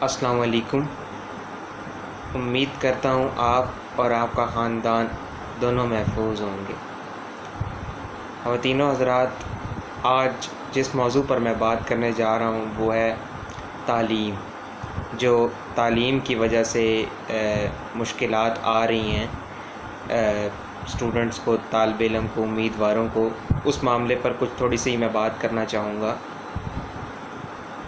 السلام علیکم۔ امید کرتا ہوں آپ اور آپ کا خاندان دونوں محفوظ ہوں گے۔ خواتین و حضرات، آج جس موضوع پر میں بات کرنے جا رہا ہوں وہ ہے تعلیم۔ جو تعلیم کی وجہ سے مشکلات آ رہی ہیں اسٹوڈنٹس کو، طالب علم کو، امیدواروں کو، اس معاملے پر کچھ تھوڑی سی میں بات کرنا چاہوں گا۔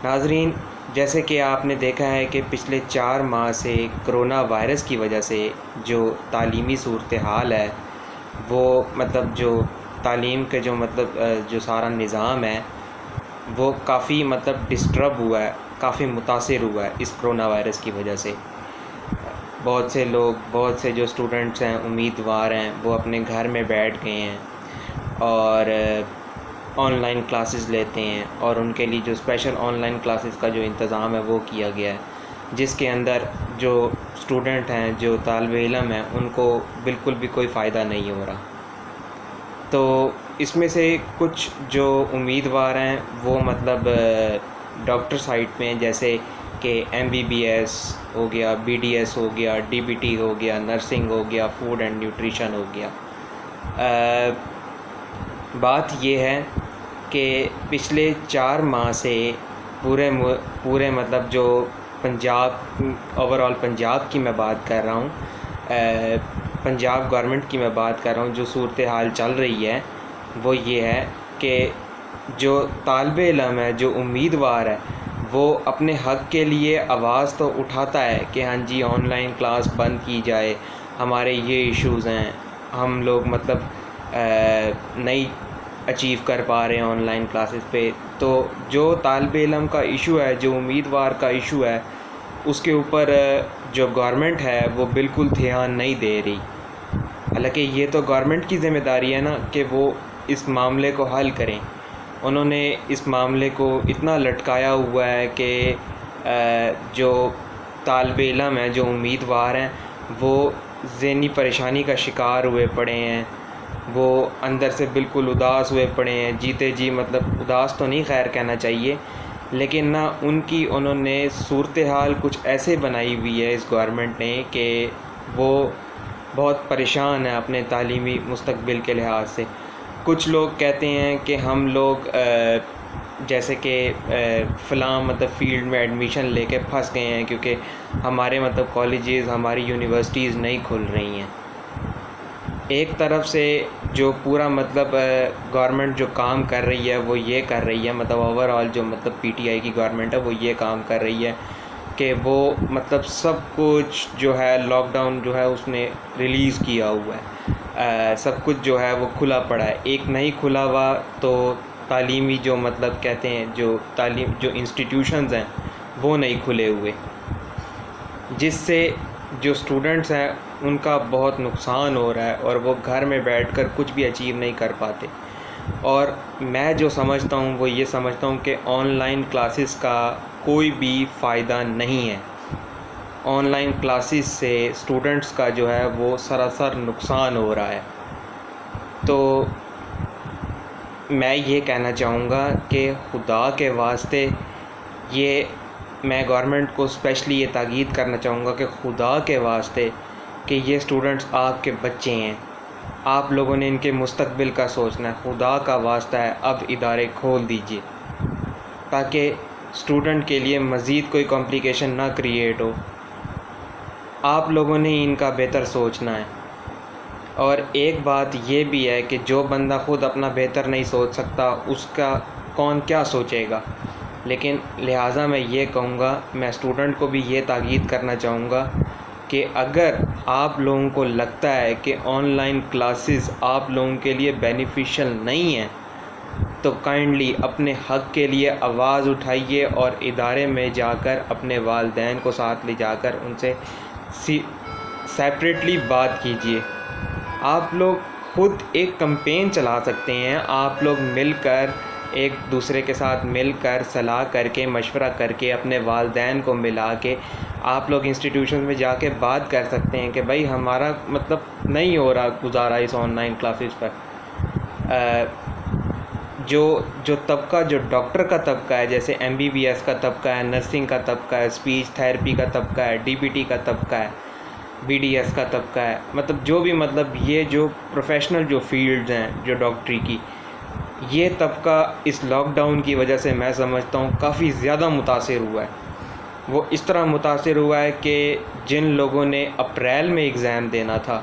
ناظرین، جیسے کہ آپ نے دیکھا ہے کہ پچھلے 4 ماہ سے کرونا وائرس کی وجہ سے جو تعلیمی صورتحال ہے وہ جو تعلیم کے جو سارا نظام ہے وہ کافی ڈسٹرب ہوا ہے، کافی متاثر ہوا ہے اس کرونا وائرس کی وجہ سے۔ بہت سے لوگ، بہت سے جو اسٹوڈنٹس ہیں، امیدوار ہیں، وہ اپنے گھر میں بیٹھ گئے ہیں اور آن لائن کلاسز لیتے ہیں، اور ان کے لیے جو اسپیشل آن لائن کلاسز کا جو انتظام ہے وہ کیا گیا ہے، جس کے اندر جو اسٹوڈنٹ ہیں، جو طالب علم ہیں، ان کو بالکل بھی کوئی فائدہ نہیں ہو رہا۔ تو اس میں سے کچھ جو امیدوار ہیں وہ ڈاکٹر سائٹ میں، جیسے کہ MBBS ہو گیا، BDS ہو گیا، DBT ہو گیا، نرسنگ ہو گیا، فوڈ اینڈ نیوٹریشن ہو گیا۔ بات یہ ہے کہ پچھلے 4 ماہ سے پورے جو پنجاب، اوورآل پنجاب کی میں بات کر رہا ہوں، پنجاب گورنمنٹ کی میں بات کر رہا ہوں، جو صورتحال چل رہی ہے وہ یہ ہے کہ جو طالب علم ہے، جو امیدوار ہے، وہ اپنے حق کے لیے آواز تو اٹھاتا ہے کہ ہاں جی آن لائن کلاس بند کی جائے، ہمارے یہ ایشوز ہیں، ہم لوگ نہیں اچیو کر پا رہے ہیں آن لائن کلاسز پہ۔ تو جو طالب علم کا ایشو ہے، جو امیدوار کا ایشو ہے، اس کے اوپر جو گورنمنٹ ہے وہ بالکل دھیان نہیں دے رہی۔ حالانکہ یہ تو گورنمنٹ کی ذمہ داری ہے نا کہ وہ اس معاملے کو حل کریں۔ انہوں نے اس معاملے کو اتنا لٹکایا ہوا ہے کہ جو طالب علم ہیں، جو امیدوار ہیں، وہ ذہنی پریشانی کا شکار ہوئے پڑے ہیں، وہ اندر سے بالکل اداس ہوئے پڑے ہیں، جیتے جی اداس تو نہیں خیر کہنا چاہیے، لیکن نہ انہوں نے صورتحال کچھ ایسے بنائی ہوئی ہے اس گورنمنٹ نے کہ وہ بہت پریشان ہیں اپنے تعلیمی مستقبل کے لحاظ سے۔ کچھ لوگ کہتے ہیں کہ ہم لوگ جیسے کہ فلاں فیلڈ میں ایڈمیشن لے کے پھنس گئے ہیں کیونکہ ہمارے کالجز، ہماری یونیورسٹیز نہیں کھل رہی ہیں۔ ایک طرف سے جو پورا گورنمنٹ جو کام کر رہی ہے وہ یہ کر رہی ہے، اوورآل جو PTI کی گورنمنٹ ہے وہ یہ کام کر رہی ہے کہ وہ سب کچھ جو ہے لاک ڈاؤن جو ہے اس نے ریلیز کیا ہوا ہے، سب کچھ جو ہے وہ کھلا پڑا ہے۔ ایک نہیں کھلا ہوا تو تعلیمی جو کہتے ہیں جو انسٹیٹیوشنز ہیں وہ نہیں کھلے ہوئے، جس سے جو اسٹوڈنٹس ہیں ان کا بہت نقصان ہو رہا ہے اور وہ گھر میں بیٹھ کر کچھ بھی اچیو نہیں کر پاتے۔ اور میں جو سمجھتا ہوں وہ یہ سمجھتا ہوں کہ آن لائن کلاسز کا کوئی بھی فائدہ نہیں ہے۔ آن لائن کلاسز سے اسٹوڈنٹس کا جو ہے وہ سراسر نقصان ہو رہا ہے۔ تو میں یہ کہنا چاہوں گا کہ خدا کے واسطے میں گورنمنٹ کو اسپیشلی یہ تاکید کرنا چاہوں گا کہ خدا کے واسطے کہ یہ اسٹوڈنٹس آپ کے بچے ہیں، آپ لوگوں نے ان کے مستقبل کا سوچنا ہے۔ خدا کا واسطہ ہے اب ادارے کھول دیجئے تاکہ اسٹوڈنٹ کے لیے مزید کوئی کمپلیکیشن نہ کریٹ ہو۔ آپ لوگوں نے ان کا بہتر سوچنا ہے۔ اور ایک بات یہ بھی ہے کہ جو بندہ خود اپنا بہتر نہیں سوچ سکتا اس کا کون کیا سوچے گا۔ لیکن لہٰذا میں یہ کہوں گا، میں اسٹوڈنٹ کو بھی یہ تاکید کرنا چاہوں گا کہ اگر آپ لوگوں کو لگتا ہے کہ آن لائن کلاسز آپ لوگوں کے لیے بینیفیشل نہیں ہیں تو کائنڈلی اپنے حق کے لیے آواز اٹھائیے اور ادارے میں جا کر اپنے والدین کو ساتھ لے جا کر ان سے سیپریٹلی بات کیجیے۔ آپ لوگ خود ایک کمپین چلا سکتے ہیں، آپ لوگ مل کر ایک دوسرے کے ساتھ مل کر صلاح کر کے، مشورہ کر کے، اپنے والدین کو ملا کے آپ لوگ انسٹیٹیوشن میں جا کے بات کر سکتے ہیں کہ بھائی ہمارا نہیں ہو رہا گزارا اس آن لائن کلاسز پر۔ جو طبقہ جو ڈاکٹر کا طبقہ ہے، جیسے MBBS کا طبقہ ہے، نرسنگ کا طبقہ ہے، اسپیچ تھیراپی کا طبقہ ہے، DPT کا طبقہ ہے، BDS کا طبقہ ہے، مطلب جو بھی یہ جو پروفیشنل جو فیلڈز ہیں جو ڈاکٹری کی، یہ طبقہ اس لاک ڈاؤن کی وجہ سے میں سمجھتا ہوں کافی زیادہ متاثر ہوا ہے۔ وہ اس طرح متاثر ہوا ہے کہ جن لوگوں نے اپریل میں ایگزام دینا تھا،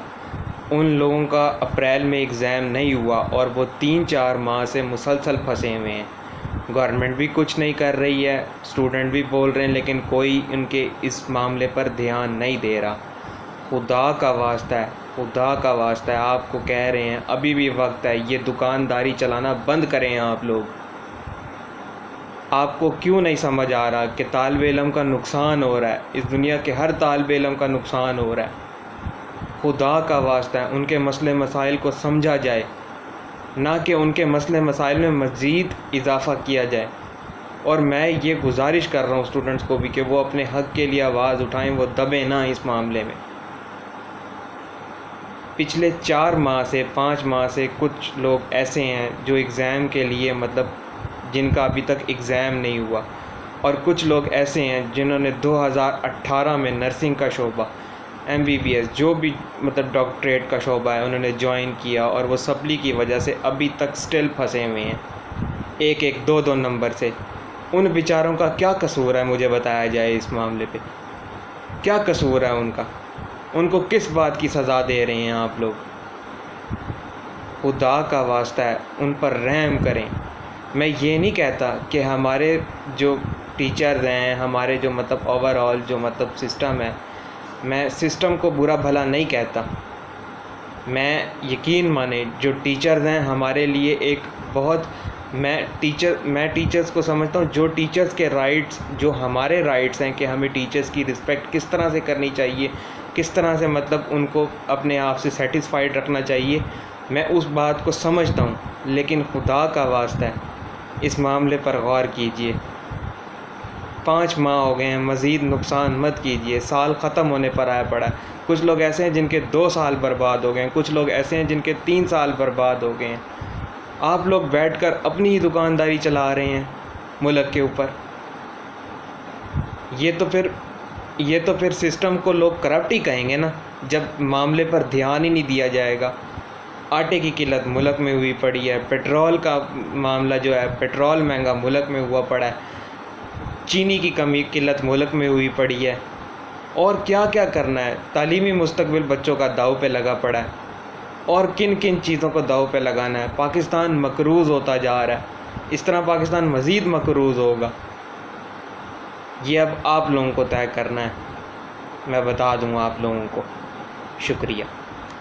ان لوگوں کا اپریل میں ایگزام نہیں ہوا، اور وہ 3-4 ماہ سے مسلسل پھنسے ہوئے ہیں۔ گورنمنٹ بھی کچھ نہیں کر رہی ہے، اسٹوڈنٹ بھی بول رہے ہیں، لیکن کوئی ان کے اس معاملے پر دھیان نہیں دے رہا۔ خدا کا واسطہ ہے، خدا کا واسطہ ہے، آپ کو کہہ رہے ہیں ابھی بھی وقت ہے، یہ دکانداری چلانا بند کریں آپ لوگ۔ آپ کو کیوں نہیں سمجھ آ رہا کہ طالب علم کا نقصان ہو رہا ہے، اس دنیا کے ہر طالب علم کا نقصان ہو رہا ہے۔ خدا کا واسطہ ہے، ان کے مسئلے مسائل کو سمجھا جائے، نہ کہ ان کے مسئلے مسائل میں مزید اضافہ کیا جائے۔ اور میں یہ گزارش کر رہا ہوں اسٹوڈنٹس کو بھی کہ وہ اپنے حق کے لیے آواز اٹھائیں، وہ دبیں نہ اس معاملے میں۔ پچھلے 4 ماہ سے 5 ماہ سے کچھ لوگ ایسے ہیں جو ایگزام کے لیے جن کا ابھی تک ایگزام نہیں ہوا، اور کچھ لوگ ایسے ہیں جنہوں نے 2018 میں نرسنگ کا شعبہ، MBBS جو بھی ڈاکٹریٹ کا شعبہ ہے، انہوں نے جوائن کیا، اور وہ سپلی کی وجہ سے ابھی تک سٹل پھنسے ہوئے ہیں 1-1 2-2 نمبر سے۔ ان بیچاروں کا کیا قصور ہے، مجھے بتایا جائے اس معاملے پہ کیا قصور ہے ان کا؟ ان کو کس بات کی سزا دے رہے ہیں آپ لوگ؟ خدا کا واسطہ ہے، ان پر رحم کریں۔ میں یہ نہیں کہتا کہ ہمارے جو ٹیچرز ہیں، ہمارے جو اوور آل جو سسٹم ہے، میں سسٹم کو برا بھلا نہیں کہتا۔ میں یقین مانیں جو ٹیچرز ہیں ہمارے لیے ایک بہت، میں ٹیچرز کو سمجھتا ہوں، جو ٹیچرز کے رائٹس، جو ہمارے رائٹس ہیں کہ ہمیں ٹیچرز کی رسپیکٹ کس طرح سے کرنی چاہیے، کس طرح سے ان کو اپنے آپ سے سیٹسفائیڈ رکھنا چاہیے، میں اس بات کو سمجھتا ہوں، لیکن خدا کا واسطہ ہے اس معاملے پر غور کیجئے۔ 5 ماہ ہو گئے ہیں، مزید نقصان مت کیجئے، سال ختم ہونے پر آیا پڑا ہے۔ کچھ لوگ ایسے ہیں جن کے 2 سال برباد ہو گئے ہیں، کچھ لوگ ایسے ہیں جن کے 3 سال برباد ہو گئے ہیں۔ آپ لوگ بیٹھ کر اپنی ہی دکانداری چلا رہے ہیں ملک کے اوپر۔ یہ تو پھر سسٹم کو لوگ کرپٹ ہی کہیں گے نا، جب معاملے پر دھیان ہی نہیں دیا جائے گا۔ آٹے کی قلت ملک میں ہوئی پڑی ہے، پیٹرول کا معاملہ جو ہے، پیٹرول مہنگا ملک میں ہوا پڑا ہے، چینی کی قلت ملک میں ہوئی پڑی ہے، اور کیا کیا کرنا ہے۔ تعلیمی مستقبل بچوں کا داؤ پہ لگا پڑا ہے، اور کن کن چیزوں کو داؤ پہ لگانا ہے۔ پاکستان مقروض ہوتا جا رہا ہے، اس طرح پاکستان مزید مقروض ہوگا۔ یہ اب آپ لوگوں کو طے کرنا ہے، میں بتا دوں آپ لوگوں کو۔ شکریہ۔